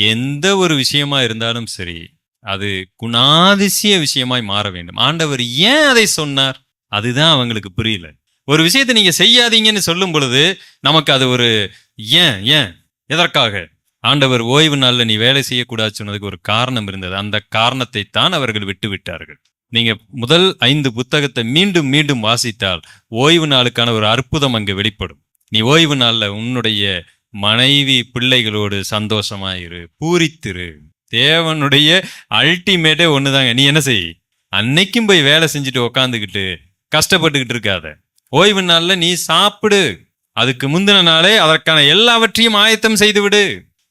எந்த ஒரு விஷயமா இருந்தாலும் சரி, அது குணாதிசய விஷயமாய் மாற வேண்டும். ஆண்டவர் ஏன் அதை சொன்னார்? அதுதான் அவங்களுக்கு புரியல. ஒரு விஷயத்தை நீங்க செய்யாதீங்கன்னு சொல்லும் பொழுது நமக்கு அது ஒரு ஏன் ஏன் எதற்காக? ஆண்டவர் ஓய்வு நாள்ல நீ வேலை செய்யக்கூடாது சொன்னதுக்கு ஒரு காரணம் இருந்தது. அந்த காரணத்தை தான் அவர்கள் விட்டு விட்டார்கள். நீங்க முதல் 5 புத்தகத்தை மீண்டும் மீண்டும் வாசித்தால் ஓய்வு நாளுக்கான ஒரு அற்புதம் அங்கு வெளிப்படும். நீ ஓய்வு நாள்ல உன்னுடைய மனைவி பிள்ளைகளோடு சந்தோஷமாயிரு, பூரித்திரு. தேவனுடைய அல்டிமேட்டே ஒண்ணுதாங்க. நீ என்ன செய், அன்னைக்கும் போய் வேலை செஞ்சுட்டு உக்காந்துக்கிட்டு கஷ்டப்பட்டுக்கிட்டு இருக்காத. ஓய்வு நாள்ல நீ சாப்பிடு. அதுக்கு முந்தின நாளே அதற்கான எல்லாவற்றையும் ஆயத்தம் செய்து விடு.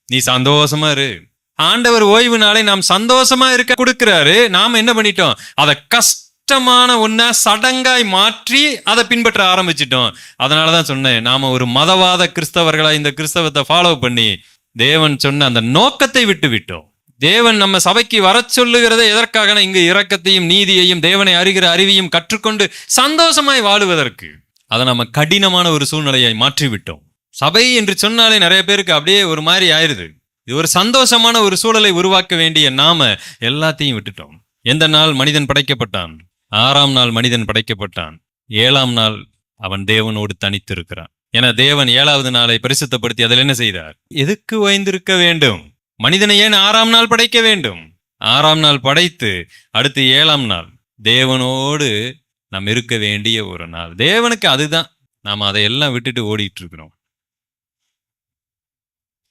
நீ சந்தோஷமா இரு. ஆண்டவர் ஓய்வு நாளை நாம் சந்தோஷமா இருக்க கொடுக்கிறாரு. நாம என்ன பண்ணிட்டோம், அதை கஷ்டமான ஒன்ன சடங்காய் மாற்றி அதை பின்பற்ற ஆரம்பிச்சிட்டோம். அதனாலதான் சொன்னேன், நாம ஒரு மதவாத கிறிஸ்தவர்களா இந்த கிறிஸ்தவத்தை ஃபாலோ பண்ணி தேவன் சொன்ன அந்த நோக்கத்தை விட்டு விட்டோம். தேவன் நம்ம சபைக்கு வர சொல்லுகிறத எதற்காக? இங்கு இரக்கத்தையும் நீதியையும் தேவனை அறிகிற அறிவையும் கற்றுக்கொண்டு சந்தோஷமாய் வாழுவதற்கு. அதை நம்ம கடினமான ஒரு சூழ்நிலையை மாற்றி விட்டோம். சபை என்று சொன்னாலே நிறைய பேருக்கு அப்படியே ஒரு மாதிரி ஆயிருது. இது ஒரு சந்தோஷமான ஒரு சூழலை உருவாக்க வேண்டிய நாம எல்லாத்தையும் விட்டுட்டோம். எந்த நாள் மனிதன் படைக்கப்பட்டான்? 6ஆம் நாள் மனிதன் படைக்கப்பட்டான். 7ஆம் நாள் அவன் தேவனோடு தனித்து இருக்கிறான். என தேவன் 7வது நாளை பரிசுத்தப்படுத்தி அதில் என்ன செய்தார்? எதுக்கு ஓய்ந்திருக்க வேண்டும்? மனிதனை ஏன் 6ஆம் நாள் படைக்க வேண்டும்? 6ஆம் நாள் படைத்து அடுத்து 7ஆம் நாள் தேவனோடு நாம் இருக்க வேண்டிய ஒரு நாள். தேவனுக்கு அதுதான். நாம் அதையெல்லாம் விட்டுட்டு ஓடிட்டு இருக்கிறோம்.